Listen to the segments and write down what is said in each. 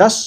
10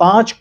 5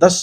10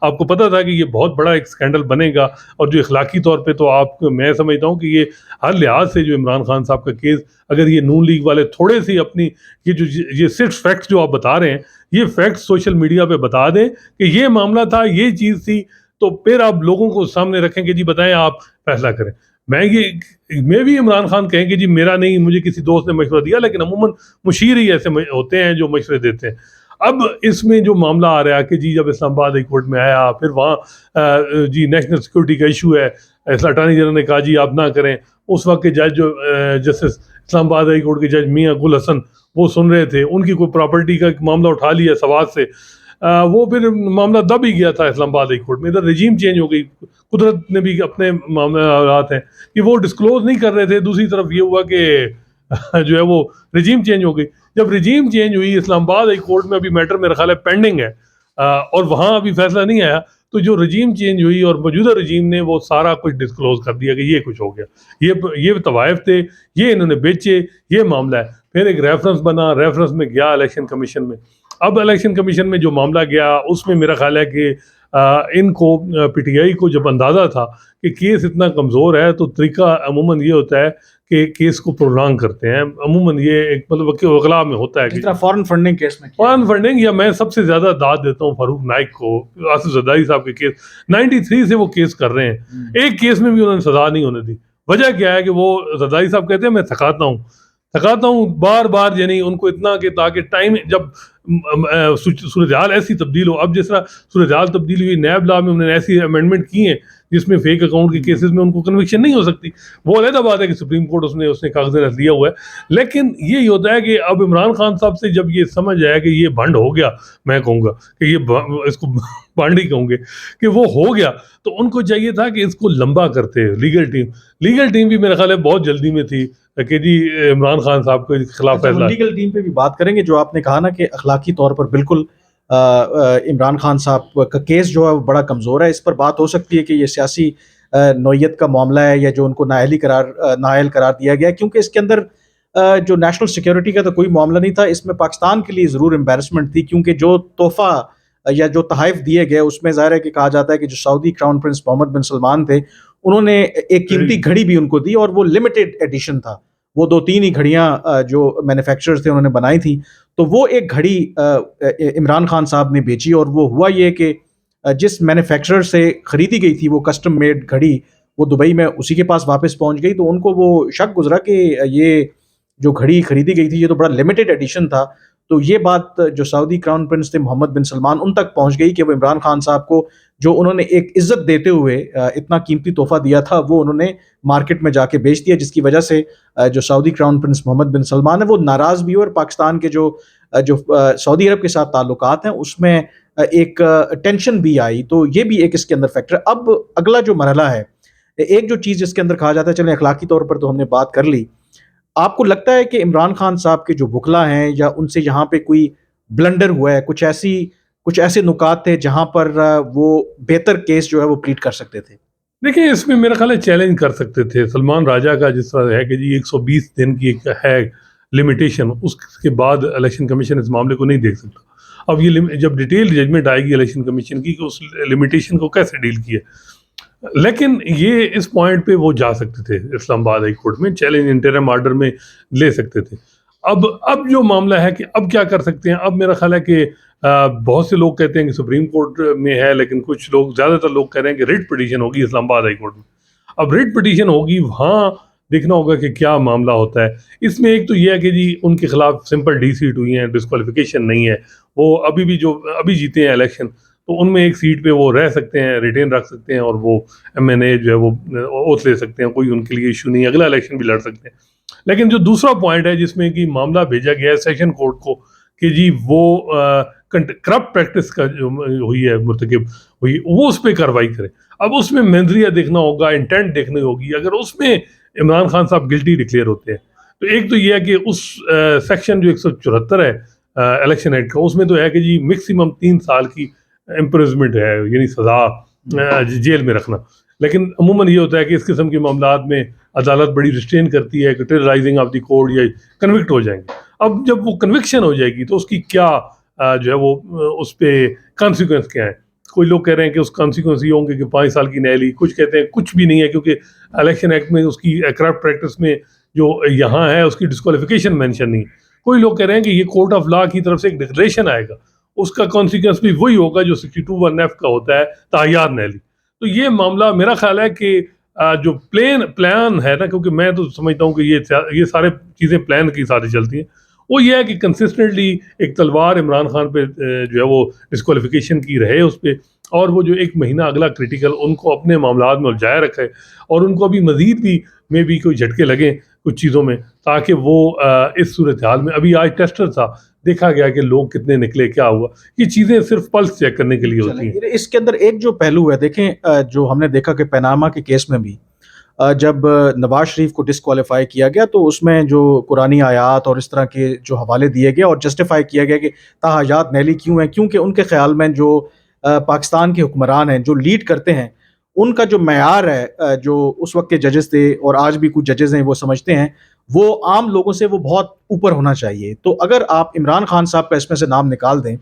آپ کو پتہ تھا کہ یہ بہت بڑا ایک اسکینڈل بنے گا، اور جو اخلاقی طور پہ تو میں سمجھتا ہوں کہ یہ ہر لحاظ سے جو عمران خان صاحب کا کیس، اگر یہ نون لیگ والے تھوڑے سی اپنی یہ صرف فیکٹس جو آپ بتا رہے ہیں، یہ فیکٹس سوشل میڈیا پہ بتا دیں کہ یہ معاملہ تھا، یہ چیز تھی، تو پھر آپ لوگوں کو سامنے رکھیں کہ جی بتائیں، آپ فیصلہ کریں۔ میں بھی عمران خان کہیں کہ جی میرا نہیں، مجھے کسی دوست نے مشورہ دیا، لیکن عموماً مشیر ہی ایسے ہوتے ہیں جو مشورے دیتے ہیں۔ اب اس میں جو معاملہ آ رہا ہے کہ جی جب اسلام آباد ہائی کورٹ میں آیا، پھر وہاں جی نیشنل سیکورٹی کا ایشو ہے، اٹارنی جنرل نے کہا جی آپ نہ کریں۔ اس وقت کے جج جو جسٹس اسلام آباد ہائی کورٹ کے جج میاں گل حسن وہ سن رہے تھے، ان کی کوئی پراپرٹی کا معاملہ اٹھا لیا سوات سے، وہ پھر معاملہ دب ہی گیا تھا اسلام آباد ہائی کورٹ میں۔ ادھر رجیم چینج ہو گئی، قدرت نے بھی اپنے معاملات ہیں کہ وہ ڈسکلوز نہیں کر رہے تھے، دوسری طرف یہ ہوا کہ جو ہے وہ رجیم چینج ہو گئی۔ جب رجیم چینج ہوئی، اسلام آباد ہائی کورٹ میں ابھی میٹر میرا خیال ہے پینڈنگ ہے، اور وہاں ابھی فیصلہ نہیں آیا، تو جو رجیم چینج ہوئی اور موجودہ رجیم نے وہ سارا کچھ ڈسکلوز کر دیا کہ یہ کچھ ہو گیا، یہ طوائف تھے، یہ انہوں نے بیچے، یہ معاملہ ہے۔ پھر ایک ریفرنس بنا، ریفرنس میں گیا الیکشن کمیشن میں۔ اب الیکشن کمیشن میں جو معاملہ گیا، اس میں میرا خیال ہے کہ ان کو پی ٹی آئی کو جب اندازہ تھا کہ کیس اتنا کمزور ہے، تو طریقہ عموماً یہ ہوتا ہے کہ کیس کو پرولانگ کرتے ہیں۔ عموماً یہ ایک مطلب اغلا میں ہوتا ہے، جس طرح فارن فنڈنگ کیس میں فارن فنڈنگ، یا میں سب سے زیادہ داد دیتا ہوں فاروق نائک کو، آصف زرداری صاحب کے کیس 93 سے وہ کیس کر رہے ہیں، ایک کیس میں بھی انہوں نے سزا نہیں ہونے دی۔ وجہ کیا ہے کہ وہ زرداری صاحب کہتے ہیں میں تھکاتا ہوں بار بار، یعنی ان کو اتنا کہ تاکہ ٹائم جب صورتحال ایسی تبدیل ہو، اب جس طرح صورتحال تبدیل ہوئی نیب لا میں، انہوں نے ایسی امینڈمنٹ کی ہیں جس میں فیک اکاؤنٹ کے کیسز میں ان کو کنوکشن نہیں ہو سکتی، وہ علیحدہ بات ہے کہ سپریم کورٹ اس نے کاغذ رکھ دیا ہوا ہے۔ لیکن یہی ہوتا ہے کہ اب عمران خان صاحب سے جب یہ سمجھ آیا کہ یہ بھنڈ ہو گیا، میں کہوں گا کہ یہ اس کو بھنڈ ہی کہوں گے کہ وہ ہو گیا، تو ان کو چاہیے تھا کہ اس کو لمبا کرتے۔ لیگل ٹیم بھی میرا خیال ہے بہت جلدی میں تھی کہ جی عمران خان صاحب کے خلاف فیصلہ۔ لیگل ٹیم پہ بھی بات کریں گے، جو آپ نے کہا نا کہ اخلاقی طور پر بالکل عمران خان صاحب کا کیس جو ہے وہ بڑا کمزور ہے، اس پر بات ہو سکتی ہے کہ یہ سیاسی نوعیت کا معاملہ ہے، یا جو ان کو نااہل قرار دیا گیا، کیونکہ اس کے اندر جو نیشنل سیکیورٹی کا تو کوئی معاملہ نہیں تھا، اس میں پاکستان کے لیے ضرور امبیرسمنٹ تھی، کیونکہ جو تحفہ یا جو تحائف دیے گئے اس میں ظاہر ہے کہ کہا جاتا ہے کہ جو سعودی کراؤن پرنس محمد بن سلمان تھے، انہوں نے ایک قیمتی گھڑی بھی ان کو دی، اور وہ لمیٹڈ ایڈیشن تھا، وہ 2-3 ہی گھڑیاں جو مینوفیکچررز تھے انہوں نے بنائی تھیں، تو وہ ایک گھڑی عمران خان صاحب نے بیچی، اور وہ ہوا یہ کہ جس مینوفیکچرر سے خریدی گئی تھی وہ کسٹم میڈ گھڑی، وہ دبئی میں اسی کے پاس واپس پہنچ گئی، تو ان کو وہ شک گزرا کہ یہ جو گھڑی خریدی گئی تھی یہ تو بڑا لمیٹڈ ایڈیشن تھا۔ تو یہ بات جو سعودی کراؤن پرنس تھے محمد بن سلمان ان تک پہنچ گئی کہ وہ عمران خان صاحب کو جو انہوں نے ایک عزت دیتے ہوئے اتنا قیمتی تحفہ دیا تھا وہ انہوں نے مارکیٹ میں جا کے بیچ دیا، جس کی وجہ سے جو سعودی کراؤن پرنس محمد بن سلمان ہے وہ ناراض بھی ہوئے، اور پاکستان کے جو سعودی عرب کے ساتھ تعلقات ہیں اس میں ایک ٹینشن بھی آئی، تو یہ بھی ایک اس کے اندر فیکٹر۔ اب اگلا جو مرحلہ ہے، ایک جو چیز جس کے اندر کہا جاتا ہے، چلیں اخلاقی طور پر تو ہم نے بات کر لی، آپ کو لگتا ہے کہ عمران خان صاحب کے جو وکلا ہیں یا ان سے یہاں پہ کوئی بلنڈر ہوا ہے، کچھ ایسے نکات تھے جہاں پر وہ بہتر کیس جو ہے وہ پلیٹ کر سکتے تھے؟ دیکھیں اس میں میرا خیال ہے چیلنج کر سکتے تھے سلمان راجہ کا، جس طرح ہے کہ جی 120 دن کی ایک ہے لمیٹیشن، اس کے بعد الیکشن کمیشن اس معاملے کو نہیں دیکھ سکتا۔ اب یہ جب ڈیٹیل ججمنٹ آئے گی الیکشن کمیشن کی کہ اس لمیٹیشن کو کیسے ڈیل کیا، لیکن یہ اس پوائنٹ پہ وہ جا سکتے تھے اسلام آباد ہائی کورٹ میں، چیلنج انٹرم آرڈر میں لے سکتے تھے۔ اب جو معاملہ ہے کہ اب کیا کر سکتے ہیں، اب میرا خیال ہے کہ بہت سے لوگ کہتے ہیں کہ سپریم کورٹ میں ہے، لیکن کچھ لوگ، زیادہ تر لوگ کہہ رہے ہیں کہ ریٹ پٹیشن ہوگی اسلام آباد ہائی کورٹ میں۔ اب ریٹ پٹیشن ہوگی، وہاں دیکھنا ہوگا کہ کیا معاملہ ہوتا ہے۔ اس میں ایک تو یہ ہے کہ جی ان کے خلاف سمپل ڈی سیٹ ہوئی ہیں، ڈسکوالیفیکیشن نہیں ہے، وہ ابھی جیتے ہیں الیکشن، تو ان میں ایک سیٹ پہ وہ رہ سکتے ہیں، ریٹین رکھ سکتے ہیں، اور وہ ایم این اے جو ہے وہ اوتھ لے سکتے ہیں، کوئی ان کے لیے ایشو نہیں ہے، اگلا الیکشن بھی لڑ سکتے ہیں۔ لیکن جو دوسرا پوائنٹ ہے جس میں کہ معاملہ بھیجا گیا ہے سیشن کورٹ کو کہ جی وہ کرپٹ پریکٹس کا جو ہوئی ہے، مرتکب ہوئی، وہ اس پہ کارروائی کرے۔ اب اس میں مینظریہ دیکھنا ہوگا، انٹینٹ دیکھنی ہوگی۔ اگر اس میں عمران خان صاحب گلٹی ڈکلیئر ہوتے ہیں تو ایک تو یہ ہے کہ اس سیکشن جو 174 ہے الیکشن ایکٹ کا، اس میں تو ہے کہ جی میکسیمم 3 سال کی امپریزمنٹ ہے، یعنی سزا جیل میں رکھنا۔ لیکن عموماً یہ ہوتا ہے کہ اس قسم کے معاملات میں عدالت بڑی ریسٹرین کرتی ہے کہ ٹیررائزنگ آف دی کورٹ یا کنوکٹ ہو جائیں گے۔ اب جب وہ کنوکشن ہو جائے گی تو اس کی کیا جو ہے وہ اس پہ کانسیکوینس کیا ہیں. کوئی لوگ کہہ رہے ہیں کہ اس کانسیکوینس یہ ہوں گے کہ 5 سال کی نیلی، کچھ کہتے ہیں کچھ بھی نہیں ہے کیونکہ الیکشن ایکٹ میں اس کی کرپٹ پریکٹس میں جو یہاں ہے اس کی ڈسکوالیفیکیشن مینشن نہیں. کوئی لوگ کہہ رہے ہیں کہ یہ کورٹ آف لا کی طرف سے ایک ڈکلریشن آئے گا، اس کا کانسیکوینس بھی وہی ہوگا جو 62(1)(f) کا ہوتا ہے، تعیار نیلی. تو یہ معاملہ میرا خیال ہے کہ جو پلان ہے نا، کیونکہ میں تو سمجھتا ہوں کہ یہ سارے چیزیں پلان کی ساتھ چلتی ہیں، وہ یہ ہے کہ کنسسٹنٹلی ایک تلوار عمران خان پہ جو ہے وہ ڈسکوالیفیکیشن کی رہے اس پہ، اور وہ جو ایک مہینہ اگلا کریٹیکل ان کو اپنے معاملات میں الجھائے رکھے، اور ان کو ابھی مزید بھی کوئی جھٹکے لگیں کچھ چیزوں میں، تاکہ وہ اس صورتحال میں، ابھی آج ٹیسٹر تھا، دیکھا گیا کہ لوگ کتنے نکلے، کیا ہوا. یہ چیزیں صرف پلس چیک کرنے کے لیے ہوتی ہیں. اس کے اندر ایک جو پہلو ہے، دیکھیں جو ہم نے دیکھا کہ پیناما کے کیس میں بھی جب نواز شریف کو ڈسکوالیفائی کیا گیا تو اس میں جو قرآنی آیات اور اس طرح کے جو حوالے دیے گئے اور جسٹیفائی کیا گیا کہ تاحیات نیلی کیوں ہیں، کیونکہ ان کے خیال میں جو پاکستان کے حکمران ہیں جو لیڈ کرتے ہیں، ان کا جو معیار ہے، جو اس وقت کے ججز تھے اور آج بھی کچھ ججز ہیں وہ سمجھتے ہیں، وہ عام لوگوں سے وہ بہت اوپر ہونا چاہیے. تو اگر آپ عمران خان صاحب کا اس میں سے نام نکال دیں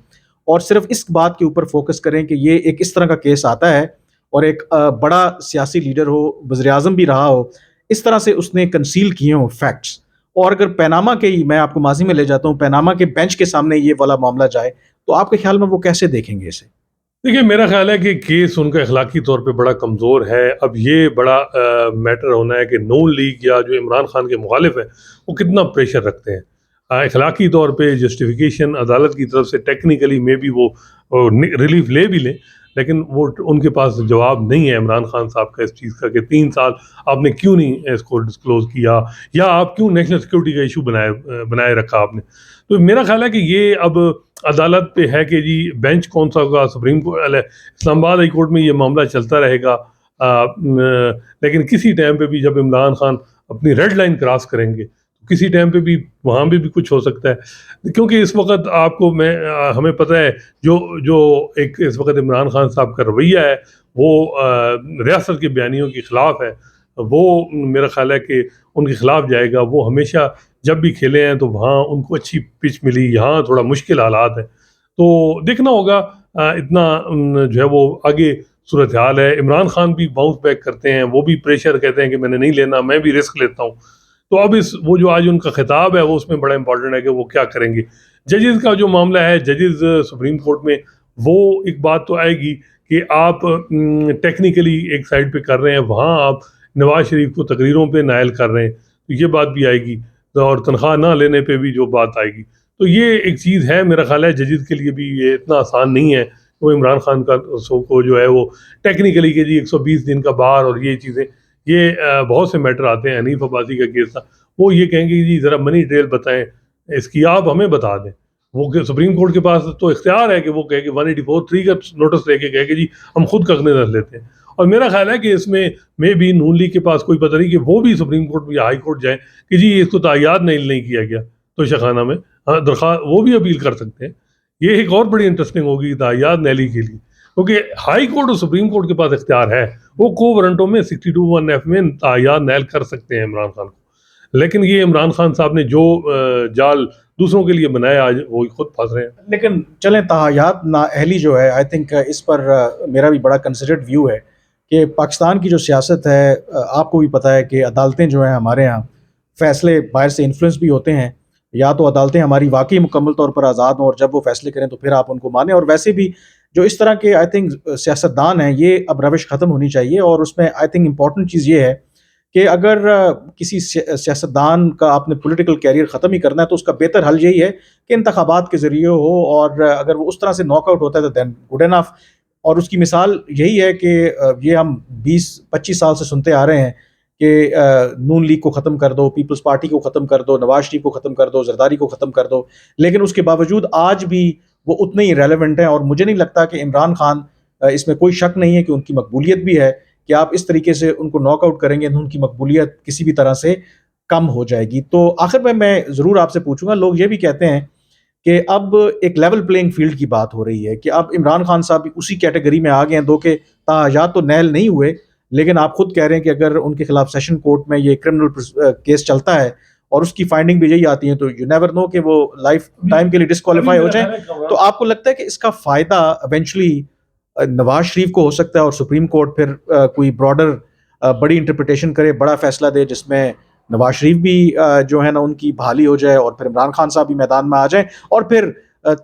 اور صرف اس بات کے اوپر فوکس کریں کہ یہ ایک اس طرح کا کیس آتا ہے اور ایک بڑا سیاسی لیڈر ہو، وزیر اعظم بھی رہا ہو، اس طرح سے اس نے کنسیل کیے ہوں فیکٹس، اور اگر پیناما کے ہی، میں آپ کو ماضی میں لے جاتا ہوں، پیناما کے بینچ کے سامنے یہ والا معاملہ جائے تو آپ کے خیال میں وہ کیسے دیکھیں گے اسے؟ دیکھیے، میرا خیال ہے کہ کیس ان کا اخلاقی طور پہ بڑا کمزور ہے. اب یہ بڑا میٹر ہونا ہے کہ نون لیگ یا جو عمران خان کے مخالف ہیں وہ کتنا پریشر رکھتے ہیں. اخلاقی طور پہ جسٹیفیکیشن عدالت کی طرف سے ٹیکنیکلی میں بھی وہ ریلیف لے بھی لیں، لیکن وہ ان کے پاس جواب نہیں ہے عمران خان صاحب کا اس چیز کا کہ 3 سال آپ نے کیوں نہیں اس کو ڈسکلوز کیا، یا آپ کیوں نیشنل سیکورٹی کا ایشو بنائے رکھا آپ نے. تو میرا خیال ہے کہ یہ اب عدالت پہ ہے کہ جی بینچ کون سا ہوگا. سپریم کورٹ، اسلام آباد ہائی کورٹ میں یہ معاملہ چلتا رہے گا، لیکن کسی ٹائم پہ بھی جب عمران خان اپنی ریڈ لائن کراس کریں گے، کسی ٹائم پہ بھی وہاں بھی کچھ ہو سکتا ہے. کیونکہ اس وقت آپ کو ہمیں پتہ ہے جو ایک اس وقت عمران خان صاحب کا رویہ ہے وہ ریاست کے بیانیوں کے خلاف ہے. وہ میرا خیال ہے کہ ان کے خلاف جائے گا. وہ ہمیشہ جب بھی کھیلے ہیں تو وہاں ان کو اچھی پچ ملی، یہاں تھوڑا مشکل حالات ہیں. تو دیکھنا ہوگا اتنا جو ہے وہ آگے صورتحال ہے. عمران خان بھی باؤنس بیک کرتے ہیں، وہ بھی پریشر کہتے ہیں کہ میں نے نہیں لینا، میں بھی رسک لیتا ہوں. تو اب وہ جو آج ان کا خطاب ہے وہ اس میں بڑا امپورٹنٹ ہے کہ وہ کیا کریں گے. ججز کا جو معاملہ ہے، ججز سپریم کورٹ میں، وہ ایک بات تو آئے گی کہ آپ ٹیکنیکلی ایک سائڈ پہ کر رہے ہیں، وہاں آپ نواز شریف کو تقریروں پہ نائل کر رہے ہیں، تو یہ بات بھی آئے گی، اور تنخواہ نہ لینے پہ بھی جو بات آئے گی. تو یہ ایک چیز ہے، میرا خیال ہے ججز کے لیے بھی یہ اتنا آسان نہیں ہے. وہ عمران خان کا کو جو ہے وہ ٹیکنیکلی کہ جی 120 دن کا بار اور یہ چیزیں، یہ بہت سے میٹر آتے ہیں. حنیف عباسی کا کیس تھا، وہ یہ کہیں گے جی ذرا منی ٹریل بتائیں اس کی، آپ ہمیں بتا دیں. وہ سپریم کورٹ کے پاس تو اختیار ہے کہ وہ کہے کہ 184(3) کا نوٹس لے کے کہے کہ جی ہم خود کاغذ لیتے ہیں. اور میرا خیال ہے کہ اس میں بھی نون لیگ کے پاس کوئی پتہ نہیں کہ وہ بھی سپریم کورٹ یا ہائی کورٹ جائیں کہ جی اس کو تعیاد نہیں کیا گیا تو شخانہ میں درخواست، وہ بھی اپیل کر سکتے ہیں. یہ ایک اور بڑی انٹرسٹنگ ہوگی تعیاد نیلی کے لیے، کیونکہ ہائی کورٹ اور سپریم کورٹ کے پاس اختیار ہے، وہ کو وارنٹوں میں 62(1)(f) میں تعیاد نیل کر سکتے ہیں عمران خان کو. لیکن یہ عمران خان صاحب نے جو جال دوسروں کے لیے بنایا آج وہ خود پھنس رہے ہیں. لیکن چلیں، تاحیات نااہلی جو ہے، آئی تھنک اس پر میرا بھی بڑا کنسیڈرڈ ویو ہے کہ پاکستان کی جو سیاست ہے، آپ کو بھی پتہ ہے کہ عدالتیں جو ہیں ہمارے ہاں، فیصلے باہر سے انفلوئنس بھی ہوتے ہیں. یا تو عدالتیں ہماری واقعی مکمل طور پر آزاد ہوں اور جب وہ فیصلے کریں تو پھر آپ ان کو مانیں. اور ویسے بھی جو اس طرح کے آئی تھنک سیاستدان ہیں، یہ اب روش ختم ہونی چاہیے. اور اس میں آئی تھنک امپورٹنٹ چیز یہ ہے کہ اگر کسی سیاستدان کا آپ نے پولیٹیکل کیریئر ختم ہی کرنا ہے تو اس کا بہتر حل یہی ہے کہ انتخابات کے ذریعے ہو، اور اگر وہ اس طرح سے ناک آؤٹ ہوتا ہے تو دین گڈ انف. اور اس کی مثال یہی ہے کہ یہ ہم 20-25 سال سے سنتے آ رہے ہیں کہ نون لیگ کو ختم کر دو، پیپلز پارٹی کو ختم کر دو، نواز شریف کو ختم کر دو، زرداری کو ختم کر دو، لیکن اس کے باوجود آج بھی وہ اتنے ہی ریلیونٹ ہیں. اور مجھے نہیں لگتا کہ عمران خان، اس میں کوئی شک نہیں ہے کہ ان کی مقبولیت بھی ہے، کہ آپ اس طریقے سے ان کو ناک آؤٹ کریں گے تو ان کی مقبولیت کسی بھی طرح سے کم ہو جائے گی. تو آخر میں ضرور آپ سے پوچھوں گا، لوگ یہ بھی کہتے ہیں کہ اب ایک لیول پلینگ فیلڈ کی بات ہو رہی ہے کہ اب عمران خان صاحب بھی اسی کیٹیگری میں آ گئے ہیں، دو کہ تاحیات تو نیل نہیں ہوئے، لیکن آپ خود کہہ رہے ہیں کہ اگر ان کے خلاف سیشن کورٹ میں یہ کرمنل کیس چلتا ہے اور اس کی فائنڈنگ بھی یہی آتی ہے, تو یو نیور نو کہ وہ لائف ٹائم کے لیے ڈسکوالیفائی ہو جائیں. تو آپ کو لگتا ہے کہ اس کا فائدہ ایونچولی نواز شریف کو ہو سکتا ہے, اور سپریم کورٹ پھر کوئی براڈر بڑی انٹرپریٹیشن کرے, بڑا فیصلہ دے جس میں نواز شریف بھی جو ہے نا ان کی بحالی ہو جائے, اور پھر عمران خان صاحب بھی میدان میں آ جائیں, اور پھر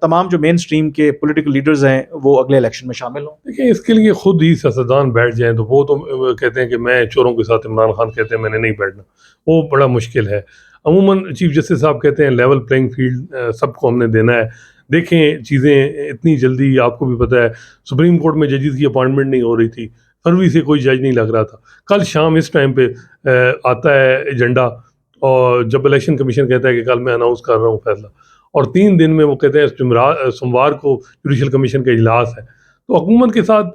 تمام جو مین سٹریم کے پولیٹیکل لیڈرز ہیں وہ اگلے الیکشن میں شامل ہوں؟ دیکھیں, اس کے لیے خود ہی سیاستدان بیٹھ جائیں تو وہ تو کہتے ہیں کہ میں چوروں کے ساتھ, عمران خان کہتے ہیں میں نے نہیں بیٹھنا, وہ بڑا مشکل ہے. عموماً چیف جسٹس صاحب کہتے ہیں لیول پلینگ فیلڈ سب کو ہم نے دینا ہے. دیکھیں چیزیں اتنی جلدی, آپ کو بھی پتہ ہے سپریم کورٹ میں ججز کی اپوائنٹمنٹ نہیں ہو رہی تھی, فروری سے کوئی جج نہیں لگ رہا تھا. کل شام اس ٹائم پہ آتا ہے ایجنڈا, اور جب الیکشن کمیشن کہتا ہے کہ کل میں اناؤنس کر رہا ہوں فیصلہ, اور 3 دن میں وہ کہتے ہیں سوموار کو جوڈیشل کمیشن کا اجلاس ہے. تو حکومت کے ساتھ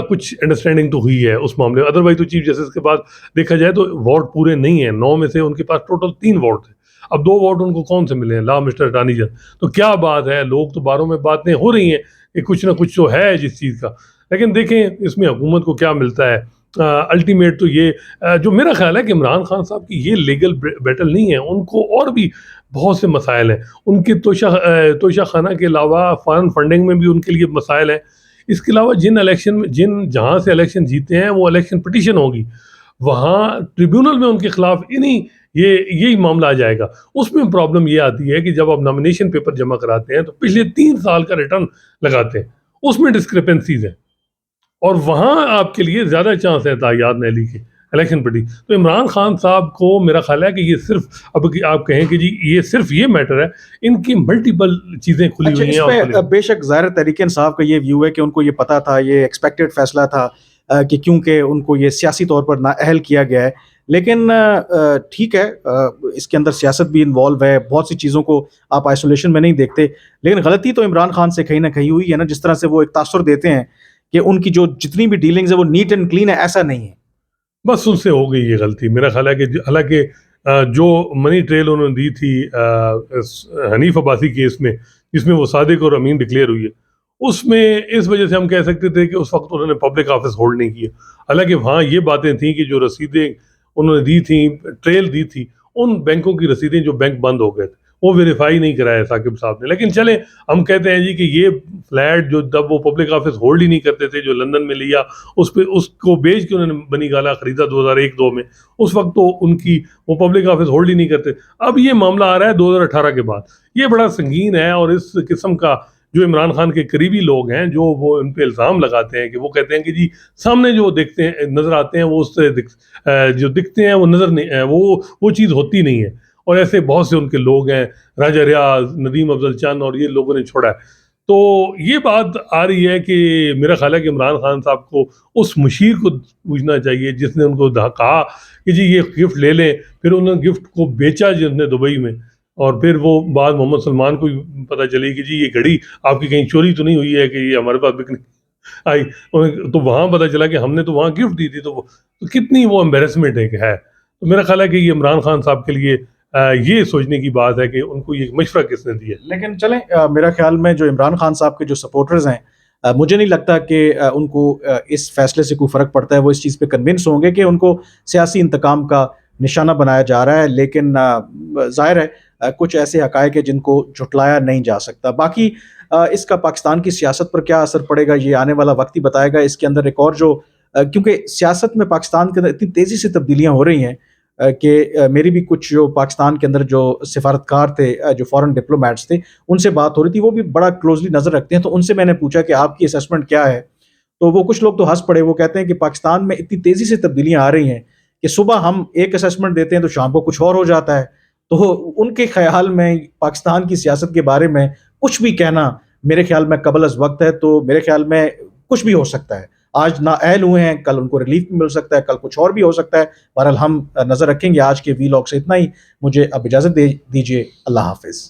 کچھ انڈرسٹینڈنگ تو ہوئی ہے اس معاملے میں. ادروائز تو چیف جسٹس کے پاس دیکھا جائے تو ووٹ پورے نہیں ہیں, 9 میں سے ان کے پاس ٹوٹل 3 ووٹ تھے. اب 2 ووٹ ان کو کون سے ملے ہیں؟ لا مسٹر اٹارنی جنرل. تو کیا بات ہے, لوگ تو باروں میں باتیں ہو رہی ہیں کہ کچھ نہ کچھ تو ہے جس چیز کا, لیکن دیکھیں اس میں حکومت کو کیا ملتا ہے. الٹیمیٹ تو یہ جو میرا خیال ہے کہ عمران خان صاحب کی یہ لیگل بیٹل نہیں ہے, ان کو اور بھی بہت سے مسائل ہیں. ان کے توشہ خانہ کے علاوہ فارن فنڈنگ میں بھی ان کے لیے مسائل ہیں. اس کے علاوہ جہاں سے الیکشن جیتے ہیں وہ الیکشن پٹیشن ہوگی, وہاں ٹریبیونل میں ان کے خلاف یہی معاملہ آ جائے گا. اس میں پرابلم یہ آتی ہے کہ جب آپ نامینیشن پیپر جمع کراتے ہیں تو پچھلے 3 سال کا ریٹرن لگاتے ہیں, اس میں ڈسکرپنسیز ہیں, اور وہاں آپ کے لیے زیادہ چانس ہے تاحیات نیلی کے الیکشن پٹی. تو عمران خان صاحب کو میرا خیال ہے کہ یہ صرف اب آپ کہیں کہ جی یہ صرف یہ میٹر ہے, ان کی ملٹیپل چیزیں کھلی ہوئی ہیں. اس پہ بے شک ظاہر تحریک انصاف کا یہ ویو ہے کہ ان کو یہ پتا تھا, یہ ایکسپیکٹڈ فیصلہ تھا کہ کیونکہ ان کو یہ سیاسی طور پر نااہل کیا گیا ہے. لیکن ٹھیک ہے, اس کے اندر سیاست بھی انوالو ہے, بہت سی چیزوں کو آپ آئسولیشن میں نہیں دیکھتے, لیکن غلطی تو عمران خان سے کہیں نہ کہیں ہوئی ہے نا, جس طرح سے وہ ایک تاثر دیتے ہیں کہ ان کی جو جتنی بھی ڈیلنگز ہے وہ نیٹ اینڈ کلین ہے, ایسا نہیں ہے. بس ان سے ہو گئی یہ غلطی. میرا خیال ہے کہ حالانکہ جو منی ٹریل انہوں نے دی تھی حنیف عباسی کیس میں, جس میں وہ صادق اور امین ڈکلیئر ہوئی ہے, اس میں اس وجہ سے ہم کہہ سکتے تھے کہ اس وقت انہوں نے پبلک آفس ہولڈ نہیں کیا. حالانکہ وہاں یہ باتیں تھیں کہ جو رسیدیں انہوں نے دی تھیں, ٹریل دی تھی, ان بینکوں کی رسیدیں جو بینک بند ہو گئے تھے وہ ویریفائی نہیں کرایا ثاقب صاحب نے. لیکن چلیں ہم کہتے ہیں جی کہ یہ فلیٹ جو تب وہ پبلک آفس ہولڈ ہی نہیں کرتے تھے, جو لندن میں لیا اس کو بیچ کے انہوں نے بنی گالا خریدا 2001-2 میں, اس وقت تو ان کی وہ پبلک آفس ہولڈ ہی نہیں کرتے. اب یہ معاملہ آ رہا ہے 2018 کے بعد, یہ بڑا سنگین ہے. اور اس قسم کا جو عمران خان کے قریبی لوگ ہیں جو وہ ان پہ الزام لگاتے ہیں کہ وہ کہتے ہیں کہ جی سامنے جو دیکھتے ہیں نظر آتے ہیں وہ اس سے جو دکھتے ہیں وہ نظر نہیں, وہ چیز ہوتی نہیں ہے. اور ایسے بہت سے ان کے لوگ ہیں, راجہ ریاض, ندیم افضل چند, اور یہ لوگوں نے چھوڑا ہے. تو یہ بات آ رہی ہے کہ میرا خیال ہے کہ عمران خان صاحب کو اس مشیر کو پوچھنا چاہیے جس نے ان کو کہا کہ جی یہ گفٹ لے لیں. پھر انہوں نے گفٹ کو بیچا جس نے دبئی میں, اور پھر وہ بعد محمد سلمان کو پتہ چلی کہ جی یہ گھڑی آپ کی کہیں چوری تو نہیں ہوئی ہے کہ یہ ہمارے پاس بکنے آئی. تو وہاں پتہ چلا کہ ہم نے تو وہاں گفٹ دی تھی. تو کتنی وہ امبیرسمنٹ ہے. تو میرا خیال ہے کہ یہ عمران خان صاحب کے لیے یہ سوچنے کی بات ہے کہ ان کو یہ مشورہ کس نے دیا. لیکن چلیں میرا خیال میں جو عمران خان صاحب کے جو سپورٹرز ہیں, مجھے نہیں لگتا کہ ان کو اس فیصلے سے کوئی فرق پڑتا ہے. وہ اس چیز پہ کنونس ہوں گے کہ ان کو سیاسی انتقام کا نشانہ بنایا جا رہا ہے, لیکن ظاہر ہے کچھ ایسے حقائق ہیں جن کو جھٹلایا نہیں جا سکتا. باقی اس کا پاکستان کی سیاست پر کیا اثر پڑے گا یہ آنے والا وقت ہی بتائے گا. اس کے اندر ایک اور جو کیونکہ سیاست میں پاکستان کے اندر اتنی تیزی سے تبدیلیاں ہو رہی ہیں کہ میری بھی کچھ جو پاکستان کے اندر جو سفارتکار تھے, جو فورن ڈپلومیٹس تھے, ان سے بات ہو رہی تھی, وہ بھی بڑا کلوزلی نظر رکھتے ہیں. تو ان سے میں نے پوچھا کہ آپ کی اسیسمنٹ کیا ہے, تو وہ کچھ لوگ تو ہنس پڑے. وہ کہتے ہیں کہ پاکستان میں اتنی تیزی سے تبدیلیاں آ رہی ہیں کہ صبح ہم ایک اسیسمنٹ دیتے ہیں تو شام کو کچھ اور ہو جاتا ہے. تو ان کے خیال میں پاکستان کی سیاست کے بارے میں کچھ بھی کہنا میرے خیال میں قبل از وقت ہے. تو میرے خیال میں کچھ بھی ہو سکتا ہے. آج نااہل ہوئے ہیں, کل ان کو ریلیف بھی مل سکتا ہے, کل کچھ اور بھی ہو سکتا ہے. بہرحال ہم نظر رکھیں گے. آج کے وی لاگ سے اتنا ہی. مجھے اب اجازت دیجیے. اللہ حافظ.